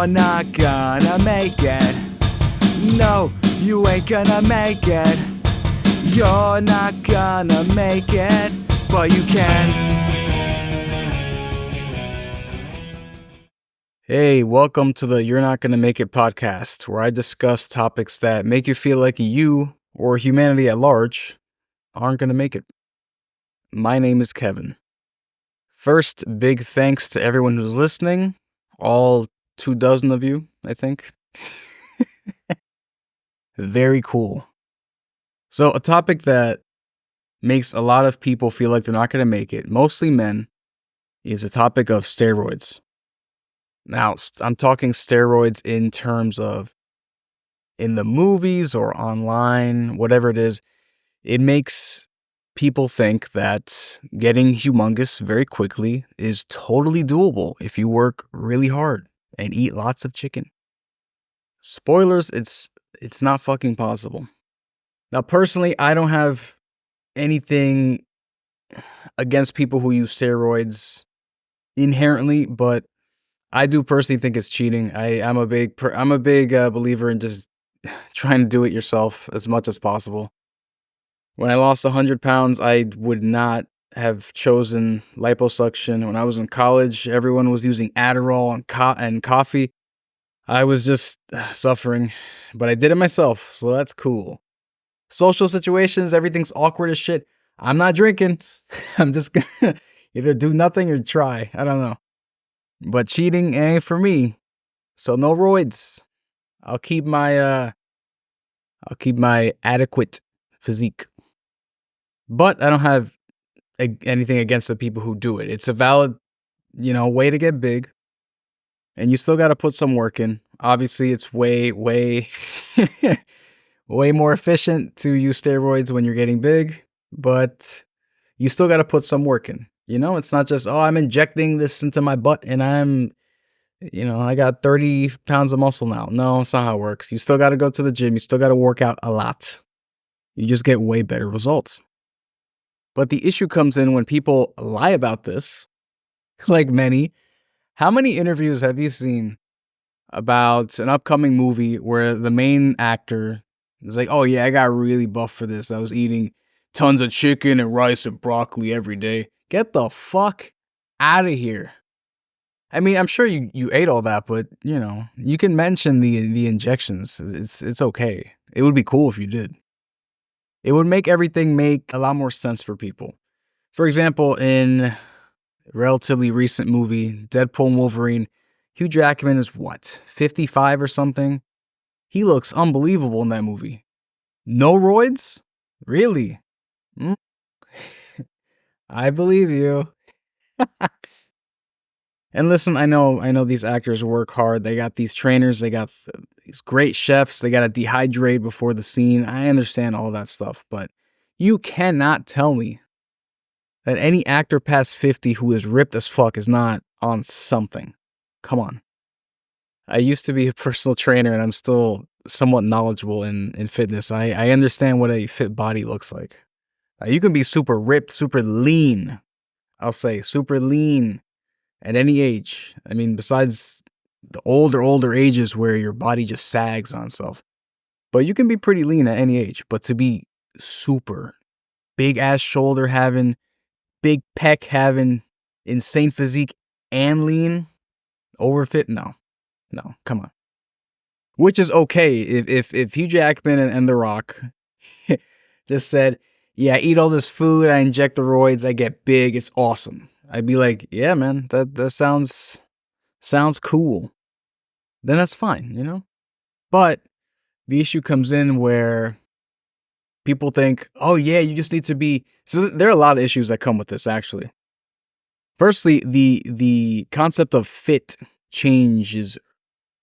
You're not gonna make it. No, you ain't gonna make it. You're not gonna make it, but you can. Hey, welcome to the You're Not Gonna Make It podcast, where I discuss topics that make you feel like you, or humanity at large, aren't gonna make it. My name is Kevin. First, big thanks to everyone who's listening, all 24 of you, I think. Very cool. So, a topic that makes a lot of people feel like they're not gonna make it, mostly men, is a topic of steroids. Now, I'm talking steroids in terms of in the movies or online, whatever it is. It makes people think that getting humongous very quickly is totally doable if you work really hard and eat lots of chicken. Spoilers, it's not fucking possible. Now, personally, I don't have anything against people who use steroids inherently, but I do personally think it's cheating. I'm a big believer in just trying to do it yourself as much as possible. When I lost 100 pounds, I would not have chosen liposuction. When I was in college, everyone was using Adderall and coffee. I was just suffering, but I did it myself, so that's cool. Social situations, everything's awkward as shit. I'm not drinking. I'm just gonna either do nothing or try. I don't know. But cheating ain't for me. So no roids. I'll keep my adequate physique. But I don't have anything against the people who do it. It's a valid, way to get big. And you still got to put some work in. Obviously, it's way way more efficient to use steroids when you're getting big, but you still got to put some work in. It's not just, oh, I'm injecting this into my butt and I got 30 pounds of muscle now. No, it's not how it works. You still got to go to the gym. You still got to work out a lot. You just get way better results. But the issue comes in when people lie about this, like many. How many interviews have you seen about an upcoming movie where the main actor is like, oh yeah, I got really buff for this. I was eating tons of chicken and rice and broccoli every day. Get the fuck out of here. I mean, I'm sure you ate all that, but you can mention the injections. It's okay. It would be cool if you did. It would make everything make a lot more sense for people. For example, in a relatively recent movie, Deadpool and Wolverine, Hugh Jackman is 55 or something? He looks unbelievable in that movie. No roids? Really? I believe you. And listen, I know these actors work hard. They got these trainers, they got these great chefs, they got to dehydrate before the scene. I understand all that stuff, but you cannot tell me that any actor past 50 who is ripped as fuck is not on something. Come on. I used to be a personal trainer and I'm still somewhat knowledgeable in fitness. I understand what a fit body looks like. You can be super ripped, super lean. I'll say super lean at any age. I mean, besides the older ages where your body just sags on itself. But you can be pretty lean at any age. But to be super big ass shoulder having, big pec having, insane physique and lean, overfit, no, come on. Which is okay if Hugh Jackman and The Rock just said, yeah, I eat all this food, I inject the roids, I get big, it's awesome. I'd be like, yeah, man, that sounds cool. Then that's fine, But the issue comes in where people think, oh yeah, you just need to be. So there are a lot of issues that come with this, actually. Firstly, the concept of fit changes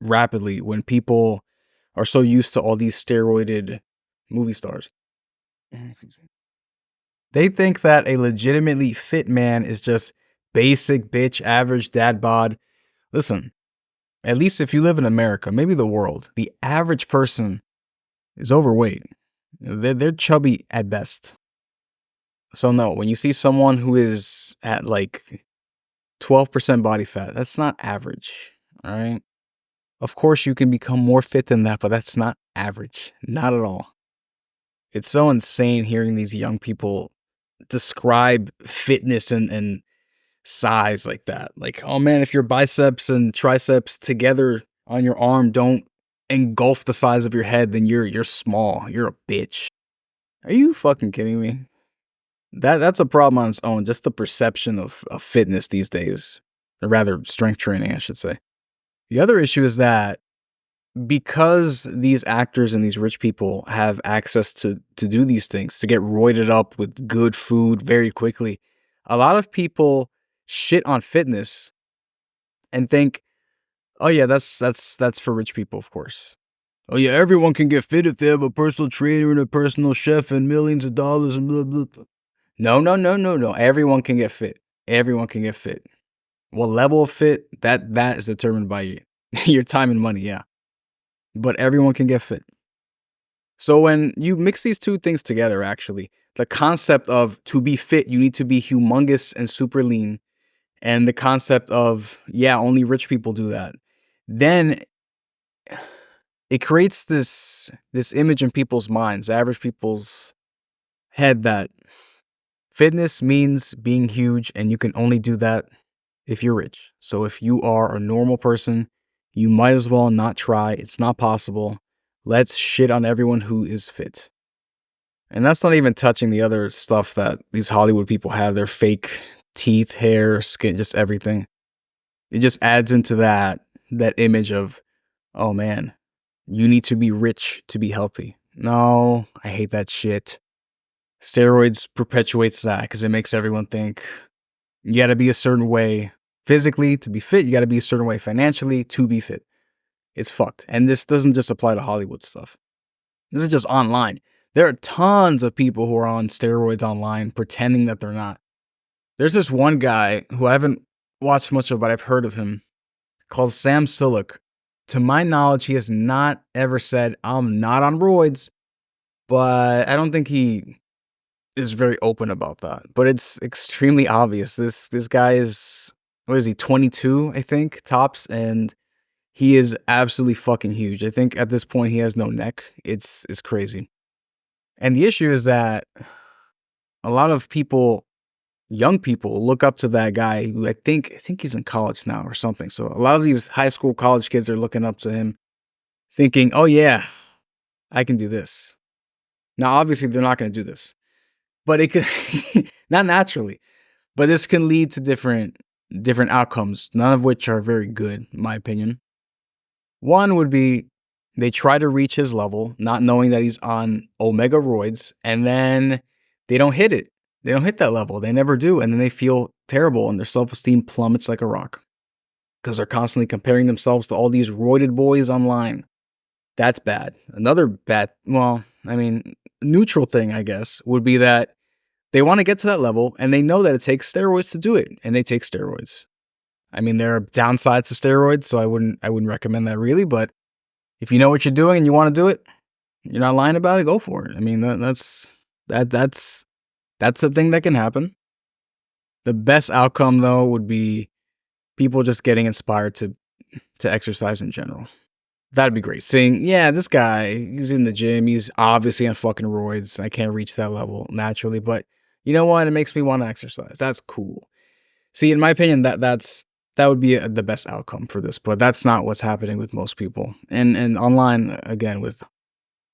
rapidly when people are so used to all these steroided movie stars. They think that a legitimately fit man is just basic bitch average dad bod. Listen, at least if you live in America, maybe the world, the average person is overweight. They're chubby at best. So no, when you see someone who is at like 12% body fat, that's not average, all right? Of course, you can become more fit than that, but that's not average. Not at all. It's so insane hearing these young people describe fitness and size like that. Like, oh man, if your biceps and triceps together on your arm don't engulf the size of your head, then you're small. You're a bitch. Are you fucking kidding me? That's a problem on its own. Just the perception of fitness these days, or rather, strength training, I should say. The other issue is that because these actors and these rich people have access to do these things, to get roided up with good food very quickly, a lot of people shit on fitness and think, "Oh yeah, that's for rich people, of course." Oh yeah, everyone can get fit if they have a personal trainer and a personal chef and millions of dollars and blah blah blah. No, no, no, no, no. Everyone can get fit. Everyone can get fit. What level of fit? That is determined by your time and money, yeah. But everyone can get fit. So when you mix these two things together, actually, the concept of to be fit, you need to be humongous and super lean, and the concept of, yeah, only rich people do that, then it creates this image in people's minds, average people's head, that fitness means being huge, and you can only do that if you're rich. So if you are a normal person, you might as well not try. It's not possible. Let's shit on everyone who is fit. And that's not even touching the other stuff that these Hollywood people have, their fake teeth, hair, skin, just everything. It just adds into that image of, oh man, you need to be rich to be healthy. No, I hate that shit. Steroids perpetuates that because it makes everyone think you got to be a certain way physically to be fit. You got to be a certain way financially to be fit. It's fucked. And this doesn't just apply to Hollywood stuff. This is just online. There are tons of people who are on steroids online pretending that they're not. There's this one guy who I haven't watched much of, but I've heard of him, called Sam Sulek. To my knowledge, he has not ever said, I'm not on roids, but I don't think he is very open about that. But it's extremely obvious. This guy is, what is he, 22, I think, tops, and he is absolutely fucking huge. I think at this point he has no neck. It's crazy. And the issue is that a lot of people, young people, look up to that guy who I think he's in college now or something. So a lot of these high school, college kids are looking up to him thinking, oh yeah, I can do this. Now, obviously they're not going to do this, but it could, not naturally, but this can lead to different outcomes, none of which are very good, in my opinion. One would be they try to reach his level, not knowing that he's on omega roids, and then they don't hit it. They don't hit that level. They never do. And then they feel terrible and their self-esteem plummets like a rock because they're constantly comparing themselves to all these roided boys online. That's bad. Another bad, well, I mean, neutral thing, I guess, would be that they want to get to that level and they know that it takes steroids to do it, and they take steroids. I mean, there are downsides to steroids, so I wouldn't recommend that really, but if you know what you're doing and you want to do it, you're not lying about it, go for it. I mean, that's a thing that can happen. The best outcome though would be people just getting inspired to exercise in general. That'd be great. Saying, yeah, this guy, he's in the gym, he's obviously on fucking roids. I can't reach that level naturally, but you know what? It makes me want to exercise. That's cool. See, in my opinion, that would be the best outcome for this, but that's not what's happening with most people. And online, again, with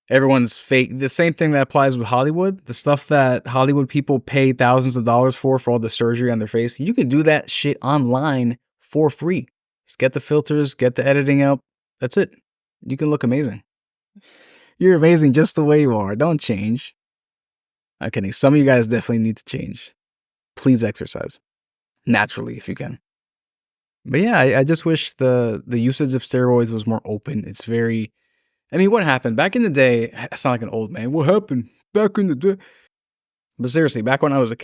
everyone's fake, the same thing that applies with Hollywood, the stuff that Hollywood people pay thousands of dollars for all the surgery on their face, you can do that shit online for free. Just get the filters, get the editing out. That's it. You can look amazing. You're amazing just the way you are. Don't change. I'm kidding. Some of you guys definitely need to change. Please exercise naturally if you can. But yeah, I just wish the usage of steroids was more open. It's very, I mean, what happened back in the day? I sound like an old man. What happened back in the day? But seriously, back when I was a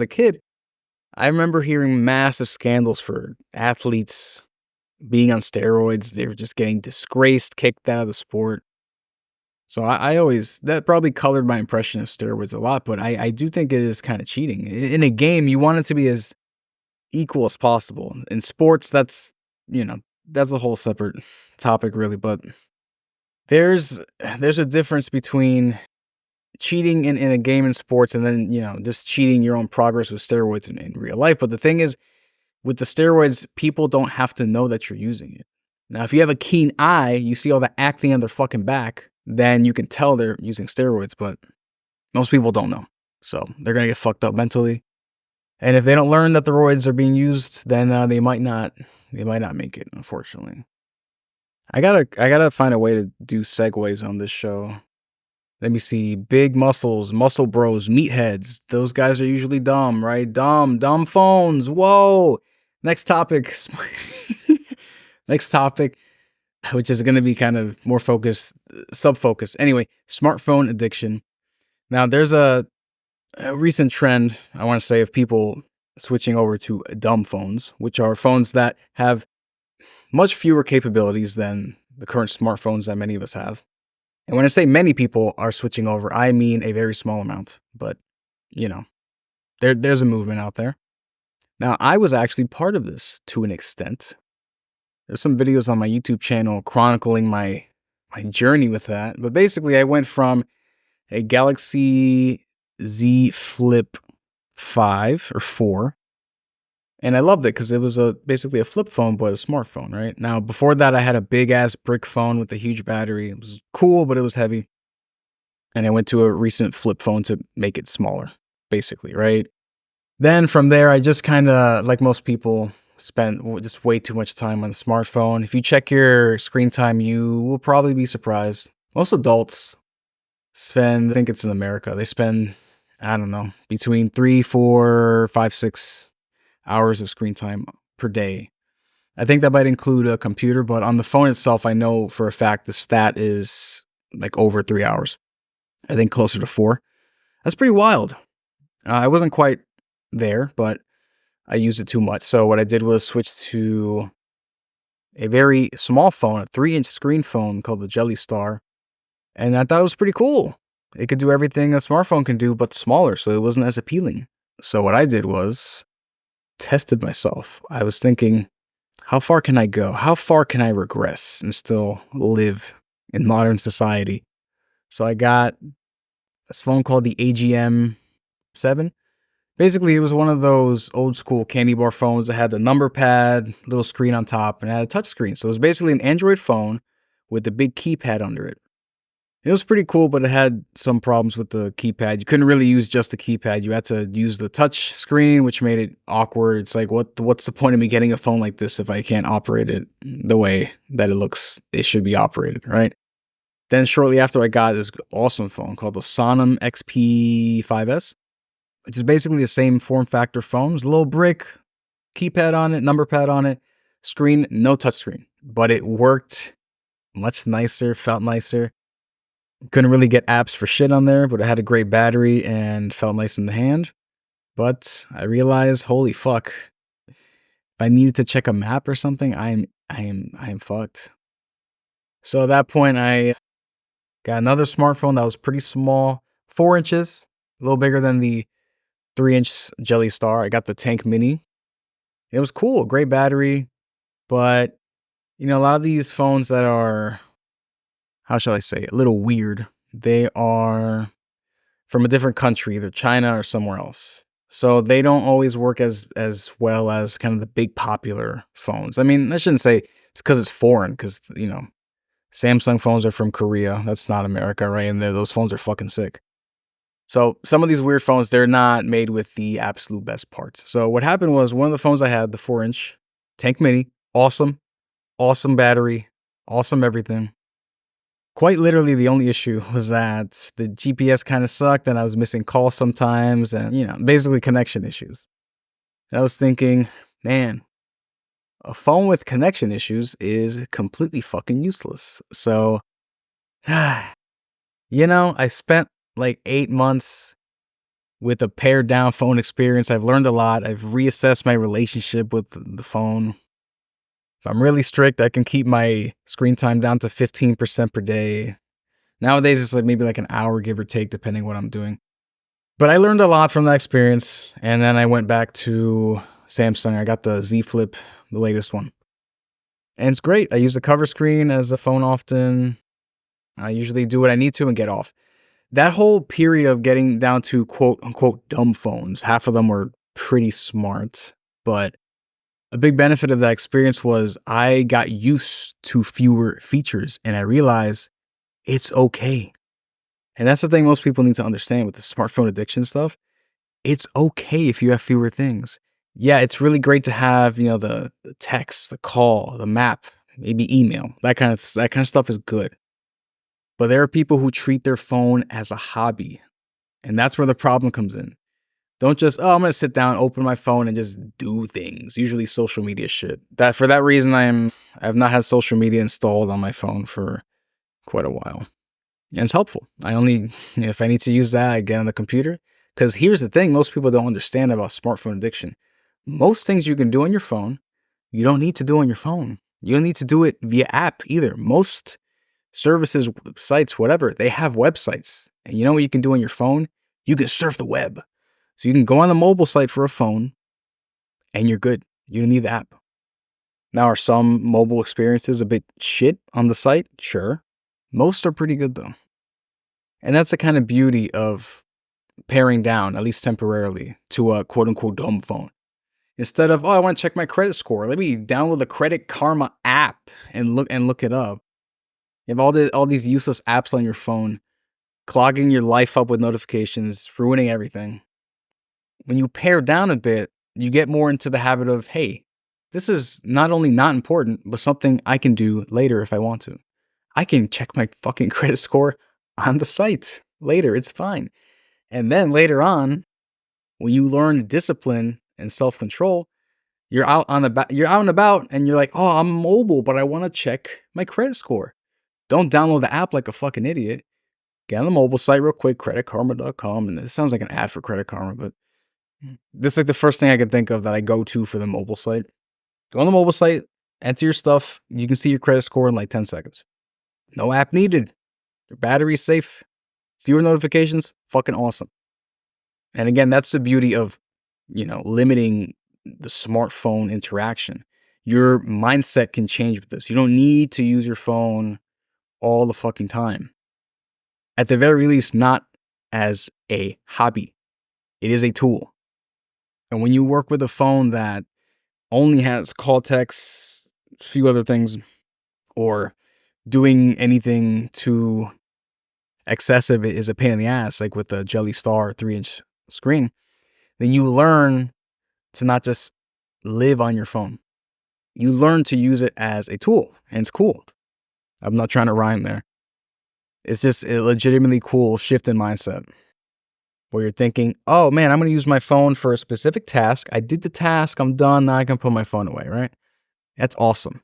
kid, I remember hearing massive scandals for athletes being on steroids. They were just getting disgraced, kicked out of the sport. So I always, that probably colored my impression of steroids a lot. But I do think it is kind of cheating. In a game, you want it to be as equal as possible. In sports, that's, that's a whole separate topic really, but there's there's a difference between cheating in a game in sports and then, just cheating your own progress with steroids in real life. But the thing is, with the steroids, people don't have to know that you're using it. Now, if you have a keen eye, you see all the acne on their fucking back, then you can tell they're using steroids, but most people don't know. So they're gonna get fucked up mentally. And if they don't learn that the roids are being used, then they might not make it, unfortunately. I gotta find a way to do segues on this show. Let me see. Big muscles, muscle bros, meatheads. Those guys are usually dumb, right? Dumb phones. Whoa. Next topic. Next topic, which is going to be kind of more focused, sub-focused. Anyway, smartphone addiction. Now, there's a recent trend, I want to say, of people switching over to dumb phones, which are phones that have much fewer capabilities than the current smartphones that many of us have. And when I say many people are switching over, I mean a very small amount. But, you know, there's a movement out there. Now, I was actually part of this to an extent. There's some videos on my YouTube channel chronicling my journey with that. But basically, I went from a Galaxy Z Flip 5 or 4, and I loved it because it was basically a flip phone, but a smartphone, right? Now, before that, I had a big ass brick phone with a huge battery. It was cool, but it was heavy. And I went to a recent flip phone to make it smaller, basically, right? Then from there, I just kind of, like most people, spent just way too much time on the smartphone. If you check your screen time, you will probably be surprised. Most adults spend, I think it's in America, they spend, I don't know, between 3, 4, 5, 6 hours of screen time per day. I think that might include a computer, but on the phone itself, I know for a fact the stat is like over 3 hours. I think closer to 4. That's pretty wild. I wasn't quite there, but I used it too much. So what I did was switch to a very small phone, a 3-inch screen phone called the Jelly Star. And I thought it was pretty cool. It could do everything a smartphone can do, but smaller, so it wasn't as appealing. So what I did was tested myself. I was thinking, how far can I go? How far can I regress and still live in modern society? So I got this phone called the AGM 7. Basically, it was one of those old school candy bar phones that had the number pad, little screen on top, and it had a touch screen. So it was basically an Android phone with a big keypad under it. It was pretty cool, but it had some problems with the keypad. You couldn't really use just the keypad. You had to use the touch screen, which made it awkward. It's like, what's the point of me getting a phone like this if I can't operate it the way that it should be operated, right? Then shortly after, I got this awesome phone called the Sonim XP5S, which is basically the same form factor phone. It's a little brick, keypad on it, number pad on it, screen, no touch screen, but it worked much nicer, felt nicer. Couldn't really get apps for shit on there, but it had a great battery and felt nice in the hand. But I realized, holy fuck, if I needed to check a map or something, I am fucked. So at that point, I got another smartphone that was pretty small, 4 inches, a little bigger than the 3-inch Jelly Star. I got the Tank Mini. It was cool, great battery, but a lot of these phones that are, how shall I say, a little weird, they are from a different country, either China or somewhere else. So they don't always work as well as kind of the big popular phones. I mean, I shouldn't say it's because it's foreign, because Samsung phones are from Korea. That's not America, right? And those phones are fucking sick. So some of these weird phones, they're not made with the absolute best parts. So what happened was, one of the phones I had, the 4-inch Tank Mini, awesome battery, awesome everything. Quite literally, the only issue was that the GPS kind of sucked and I was missing calls sometimes and, basically connection issues. And I was thinking, man, a phone with connection issues is completely fucking useless. So, I spent like 8 months with a pared down phone experience. I've learned a lot. I've reassessed my relationship with the phone. If I'm really strict, I can keep my screen time down to 15% per day. Nowadays, it's maybe like an hour, give or take, depending what I'm doing. But I learned a lot from that experience. And then I went back to Samsung. I got the Z Flip, the latest one. And it's great. I use the cover screen as a phone often. I usually do what I need to and get off. That whole period of getting down to quote unquote dumb phones, half of them were pretty smart, but a big benefit of that experience was I got used to fewer features and I realized it's okay. And that's the thing most people need to understand with the smartphone addiction stuff. It's okay if you have fewer things. Yeah, it's really great to have, the text, the call, the map, maybe email. That kind of stuff is good. But there are people who treat their phone as a hobby, and that's where the problem comes in. Don't just, "Oh, I'm gonna sit down, open my phone, and just do things." Usually social media shit. For that reason, I've not had social media installed on my phone for quite a while. And it's helpful. I only if I need to use that, I get on the computer. Because here's the thing most people don't understand about smartphone addiction. Most things you can do on your phone, you don't need to do on your phone. You don't need to do it via app either. Most services, sites, whatever, they have websites. And you know what you can do on your phone? You can surf the web. So you can go on the mobile site for a phone and you're good. You don't need the app. Now, are some mobile experiences a bit shit on the site? Sure. Most are pretty good though. And that's the kind of beauty of paring down, at least temporarily, to a quote unquote dumb phone. Instead of, oh, I want to check my credit score. Let me download the Credit Karma app and look it up. You have all these useless apps on your phone, clogging your life up with notifications, ruining everything. When you pare down a bit, you get more into the habit of, hey, this is not only not important, but something I can do later if I want to. I can check my fucking credit score on the site later. It's fine. And then later on, when you learn discipline and self-control, you're out and about and you're like, "Oh, I'm mobile, but I want to check my credit score." Don't download the app like a fucking idiot. Get on the mobile site real quick, creditkarma.com, and it sounds like an ad for Credit Karma, but this is like the first thing I can think of that I go to for the mobile site. Go on the mobile site, enter your stuff, you can see your credit score in like 10 seconds. No app needed. Your battery's safe. Fewer notifications, fucking awesome. And again, that's the beauty of, limiting the smartphone interaction. Your mindset can change with this. You don't need to use your phone all the fucking time. At the very least, not as a hobby. It is a tool. And when you work with a phone that only has call text, a few other things, or doing anything too excessive is a pain in the ass, like with the Jelly Star 3-inch screen, then you learn to not just live on your phone. You learn to use it as a tool, and it's cool. I'm not trying to rhyme there. It's just a legitimately cool shift in mindset where you're thinking, oh man, I'm going to use my phone for a specific task. I did the task, I'm done, now I can put my phone away, right? That's awesome.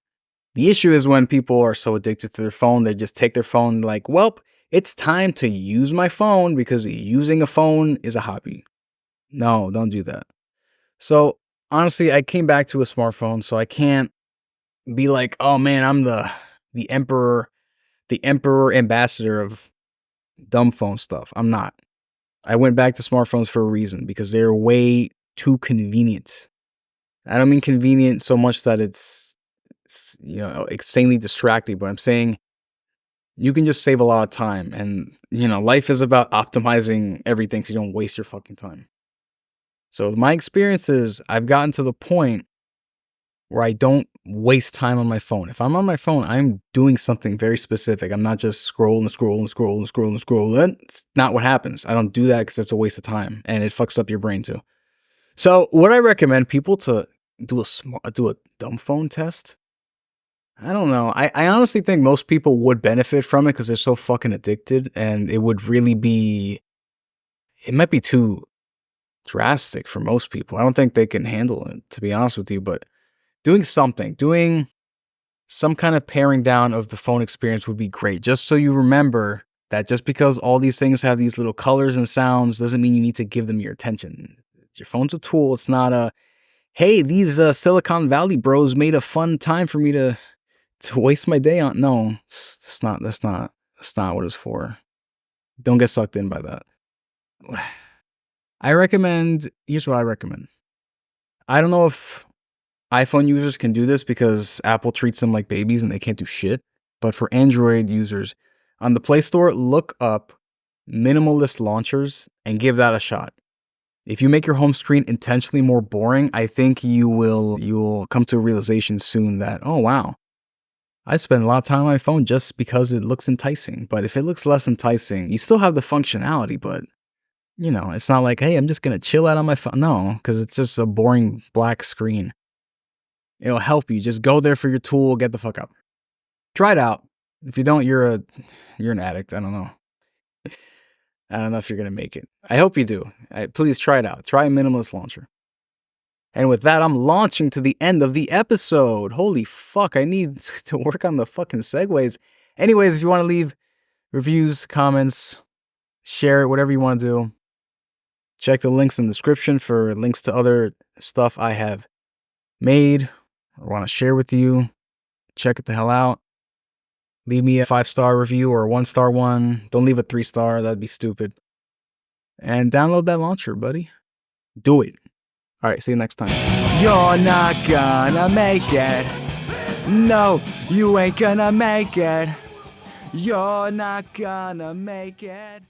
The issue is when people are so addicted to their phone, they just take their phone like, well, it's time to use my phone because using a phone is a hobby. No, don't do that. So honestly, I came back to a smartphone, so I can't be like, oh man, I'm the emperor ambassador of dumb phone stuff. I'm not. I went back to smartphones for a reason because they're way too convenient. I don't mean convenient so much that it's insanely distracting, but I'm saying you can just save a lot of time. And, life is about optimizing everything so you don't waste your fucking time. So my experience is I've gotten to the point where I don't waste time on my phone. If I'm on my phone, I'm doing something very specific. I'm not just scrolling. That's not what happens. I don't do that because it's a waste of time and it fucks up your brain too. So would I recommend people to do a dumb phone test? I don't know. I honestly think most people would benefit from it because they're so fucking addicted and it might be too drastic for most people. I don't think they can handle it, to be honest with you, but doing some kind of paring down of the phone experience would be great. Just so you remember that just because all these things have these little colors and sounds doesn't mean you need to give them your attention. Your phone's a tool. It's not hey, these Silicon Valley bros made a fun time for me to waste my day on. No, that's not what it's for. Don't get sucked in by that. Here's what I recommend. I don't know if iPhone users can do this because Apple treats them like babies and they can't do shit. But for Android users, on the Play Store, look up minimalist launchers and give that a shot. If you make your home screen intentionally more boring, I think you'll come to a realization soon that, oh wow, I spend a lot of time on my phone just because it looks enticing. But if it looks less enticing, you still have the functionality, but it's not like, hey, I'm just gonna chill out on my phone. No, because it's just a boring black screen. It'll help you. Just go there for your tool, get the fuck up. Try it out. If you don't, you're an addict. I don't know. I don't know if you're gonna make it. I hope you do. Please try it out. Try a minimalist launcher. And with that, I'm launching to the end of the episode. Holy fuck, I need to work on the fucking segues. Anyways, if you want to leave reviews, comments, share it, whatever you want to do, check the links in the description for links to other stuff I have made or want to share with you. Check it the hell out. Leave me a 5-star review or a 1-star one. Don't leave a 3-star. That'd be stupid. And download that launcher, buddy. Do it. All right, see you next time. You're not gonna make it. No, you ain't gonna make it. You're not gonna make it.